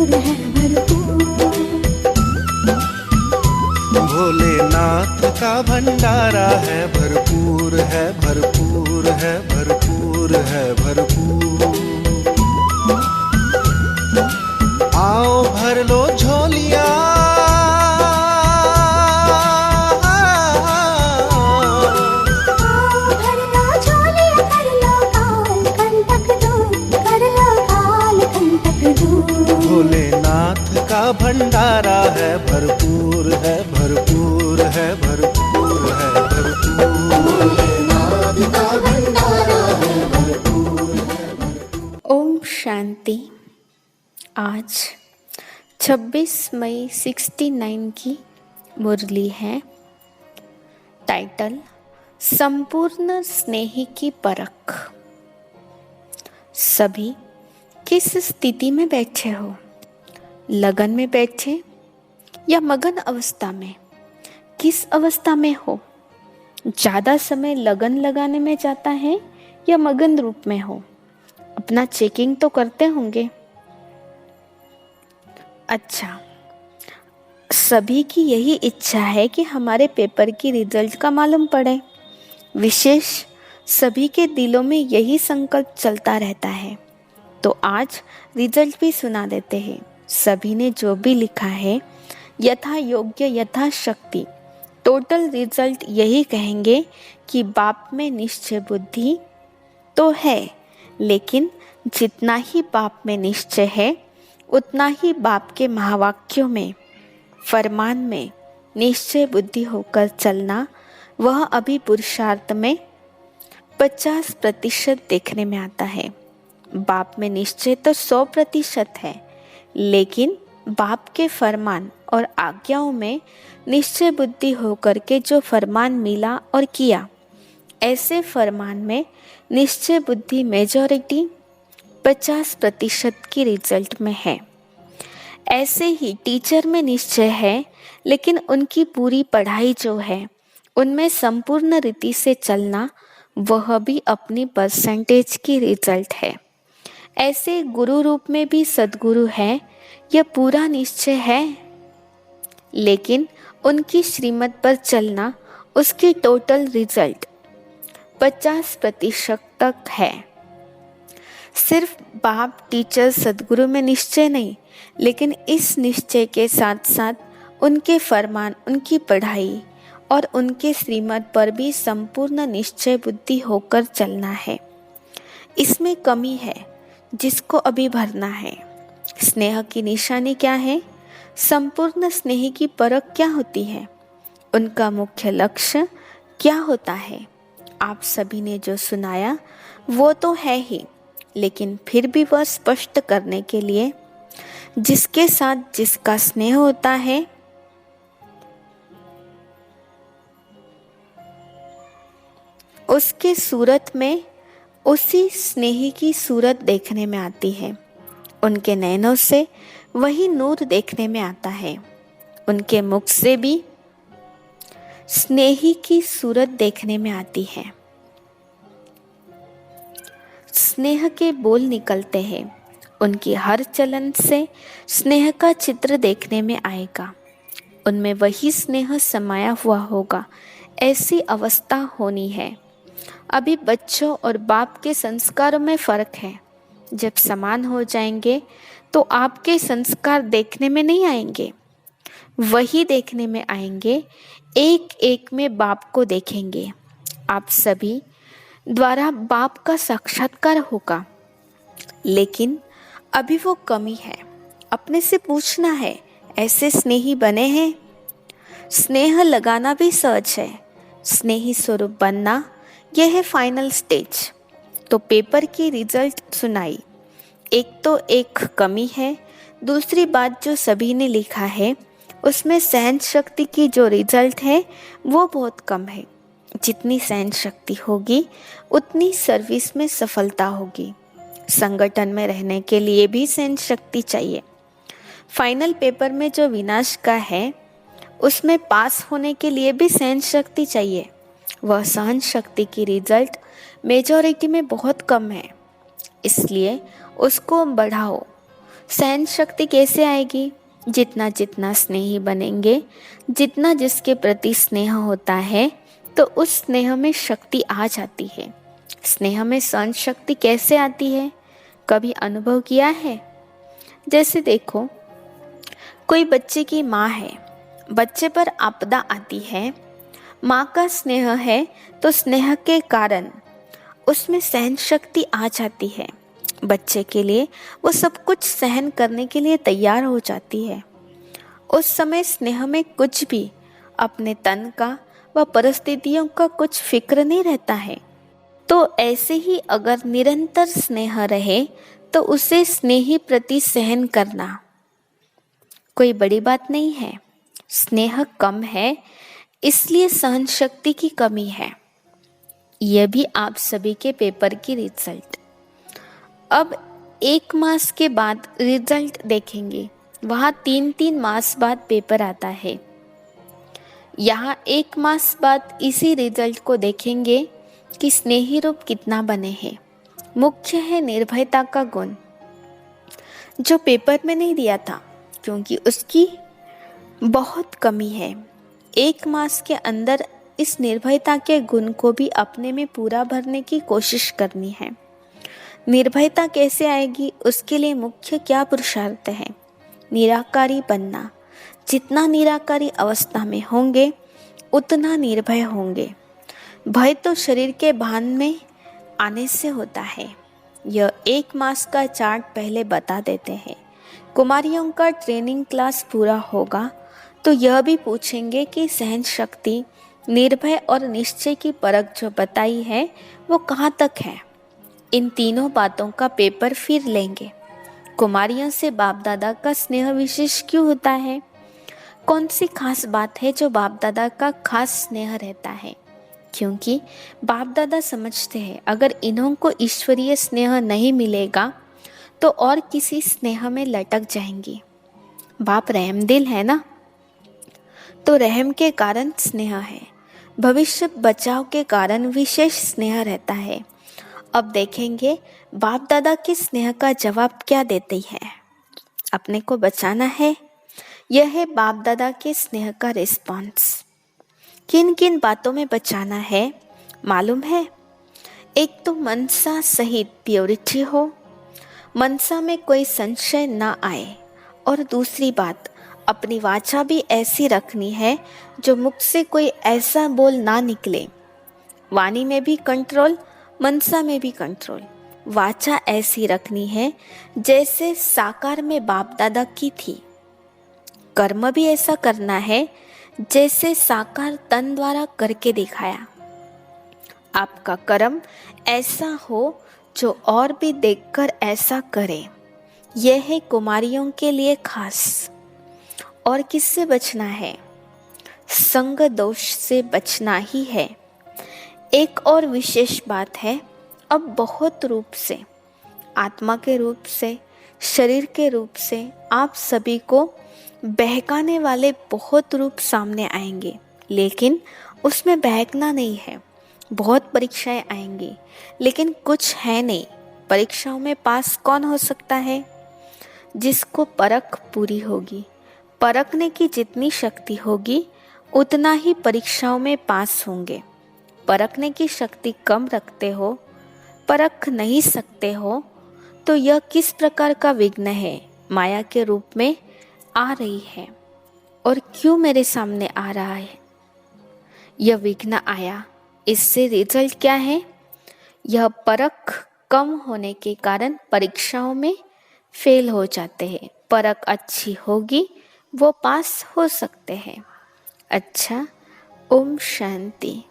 है भरपूर। भोलेनाथ का भंडारा है भरपूर है, भरपूर है, भरपूर है, भरपूर। आओ भर लो झोलियां, भोलेनाथ का भंडारा है भरपूर है, भरपूर है, भरपूर है, भरपूर। भोलेनाथ का भंडारा है भरपूर है। ओम शांति। आज 26 मई 69 की मुरली है। टाइटल संपूर्ण स्नेह की परख। सभी किस स्थिति में बैठे हो? लगन में बैठे या मगन अवस्था में? किस अवस्था में हो? ज़्यादा समय लगन लगाने में जाता है या मगन रूप में हो? अपना चेकिंग तो करते होंगे। अच्छा, सभी की यही इच्छा है कि हमारे पेपर की रिजल्ट का मालूम पड़े। विशेष सभी के दिलों में यही संकल्प चलता रहता है। तो आज रिजल्ट भी सुना देते हैं। सभी ने जो भी लिखा है यथा योग्य यथा शक्ति, टोटल रिजल्ट यही कहेंगे कि बाप में निश्चय बुद्धि तो है, लेकिन जितना ही बाप में निश्चय है उतना ही बाप के महावाक्यों में, फरमान में निश्चय बुद्धि होकर चलना, वह अभी पुरुषार्थ में 50% देखने में आता है। बाप में निश्चय तो 100% है, लेकिन बाप के फरमान और आज्ञाओं में निश्चय बुद्धि होकर के जो फरमान मिला और किया, ऐसे फरमान में निश्चय बुद्धि मेजॉरिटी 50% की रिजल्ट में है। ऐसे ही टीचर में निश्चय है, लेकिन उनकी पूरी पढ़ाई जो है उनमें संपूर्ण रीति से चलना, वह भी अपनी परसेंटेज की रिजल्ट है। ऐसे गुरु रूप में भी सद्गुरु है, यह पूरा निश्चय है, लेकिन उनकी श्रीमत पर चलना, उसकी टोटल रिजल्ट 50% तक है। सिर्फ बाप टीचर सद्गुरु में निश्चय नहीं, लेकिन इस निश्चय के साथ साथ उनके फरमान, उनकी पढ़ाई और उनके श्रीमत पर भी संपूर्ण निश्चय बुद्धि होकर चलना है। इसमें कमी है जिसको अभी भरना है। स्नेह की निशानी क्या है? संपूर्ण स्नेह की परख क्या होती है? उनका मुख्य लक्ष्य क्या होता है? आप सभी ने जो सुनाया वो तो है ही, लेकिन फिर भी वह स्पष्ट करने के लिए, जिसके साथ जिसका स्नेह होता है, उसके सूरत में उसी स्नेही की सूरत देखने में आती है। उनके नैनों से वही नूर देखने में आता है। उनके मुख से भी स्नेही की सूरत देखने में आती है। स्नेह के बोल निकलते हैं। उनकी हर चलन से स्नेह का चित्र देखने में आएगा। उनमें वही स्नेह समाया हुआ होगा। ऐसी अवस्था होनी है। अभी बच्चों और बाप के संस्कारों में फ़र्क है। जब समान हो जाएंगे तो आपके संस्कार देखने में नहीं आएंगे, वही देखने में आएंगे। एक एक में बाप को देखेंगे। आप सभी द्वारा बाप का साक्षात्कार होगा, लेकिन अभी वो कमी है। अपने से पूछना है, ऐसे स्नेही बने हैं? स्नेह लगाना भी सहज है, स्नेही स्वरूप बनना यह है फाइनल स्टेज। तो पेपर की रिजल्ट सुनाई। एक तो एक कमी है, दूसरी बात जो सभी ने लिखा है उसमें सहन शक्ति की जो रिजल्ट है वो बहुत कम है। जितनी सहन शक्ति होगी उतनी सर्विस में सफलता होगी। संगठन में रहने के लिए भी सहन शक्ति चाहिए। फाइनल पेपर में जो विनाश का है उसमें पास होने के लिए भी सहन शक्ति चाहिए। वह सहन शक्ति की रिजल्ट मेजॉरिटी में बहुत कम है, इसलिए उसको बढ़ाओ। सहन शक्ति कैसे आएगी? जितना जितना स्नेही बनेंगे, जितना जिसके प्रति स्नेह होता है, तो उस स्नेह में शक्ति आ जाती है। स्नेह में सहन शक्ति कैसे आती है? कभी अनुभव किया है? जैसे देखो, कोई बच्चे की माँ है, बच्चे पर आपदा आती है, माँ का स्नेह है तो स्नेह के कारण उसमें सहन शक्ति आ जाती है। बच्चे के लिए वो सब कुछ सहन करने के लिए तैयार हो जाती है। उस समय स्नेह में कुछ भी अपने तन का व परिस्थितियों का कुछ फिक्र नहीं रहता है। तो ऐसे ही अगर निरंतर स्नेह रहे तो उसे स्नेही प्रति सहन करना कोई बड़ी बात नहीं है। स्नेह कम है इसलिए सहन शक्ति की कमी है। यह भी आप सभी के पेपर की रिजल्ट। अब 1 मास के बाद रिजल्ट देखेंगे, वहाँ 3-3 मास बाद पेपर आता है। यहाँ 1 मास बाद इसी रिजल्ट को देखेंगे कि स्नेही रूप कितना बने हैं। मुख्य है निर्भयता का गुण, जो पेपर में नहीं दिया था क्योंकि उसकी बहुत कमी है। 1 मास के अंदर इस निर्भयता के गुण को भी अपने में पूरा भरने की कोशिश करनी है। निर्भयता कैसे आएगी? उसके लिए मुख्य क्या पुरुषार्थ है? निराकारी बनना। जितना निराकारी अवस्था में होंगे उतना निर्भय होंगे। भय तो शरीर के भान में आने से होता है। यह 1 मास का चार्ट पहले बता देते हैं। कुमारियों का ट्रेनिंग क्लास पूरा होगा तो यह भी पूछेंगे कि सहन शक्ति, निर्भय और निश्चय की परख जो बताई है वो कहाँ तक है। इन तीनों बातों का पेपर फिर लेंगे। कुमारियों से बाप दादा का स्नेह विशेष क्यों होता है? कौन सी खास बात है जो बाप दादा का खास स्नेह रहता है? क्योंकि बाप दादा समझते हैं अगर इन्हों को ईश्वरीय स्नेह नहीं मिलेगा तो और किसी स्नेह में लटक जाएंगी। बाप रहमदिल है ना, तो रहम के कारण स्नेह है। भविष्य बचाव के कारण विशेष स्नेह रहता है। अब देखेंगे बाप दादा के स्नेह का जवाब क्या देती है। अपने को बचाना है, यह है बाप दादा के स्नेह का रिस्पॉन्स। किन किन बातों में बचाना है मालूम है? एक तो मनसा सहित प्योरिटी हो, मनसा में कोई संशय ना आए, और दूसरी बात अपनी वाचा भी ऐसी रखनी है जो मुख से कोई ऐसा बोल ना निकले। वाणी में भी कंट्रोल, मनसा में भी कंट्रोल। वाचा ऐसी रखनी है जैसे साकार में बाप दादा की थी। कर्म भी ऐसा करना है जैसे साकार तन द्वारा करके दिखाया। आपका कर्म ऐसा हो जो और भी देखकर ऐसा करे। यह है कुमारियों के लिए खास। और किससे बचना है? संग दोष से बचना ही है। एक और विशेष बात है, अब बहुत रूप से, आत्मा के रूप से, शरीर के रूप से आप सभी को बहकाने वाले बहुत रूप सामने आएंगे, लेकिन उसमें बहकना नहीं है। बहुत परीक्षाएं आएंगी लेकिन कुछ है नहीं। परीक्षाओं में पास कौन हो सकता है? जिसको परख पूरी होगी। परखने की जितनी शक्ति होगी उतना ही परीक्षाओं में पास होंगे। परखने की शक्ति कम रखते हो, परख नहीं सकते हो, तो यह किस प्रकार का विघ्न है? माया के रूप में आ रही है। और क्यों मेरे सामने आ रहा है? यह विघ्न आया, इससे रिजल्ट क्या है? यह परख कम होने के कारण परीक्षाओं में फेल हो जाते हैं। परख अच्छी होगी वो पास हो सकते हैं। अच्छा, ओम शांति।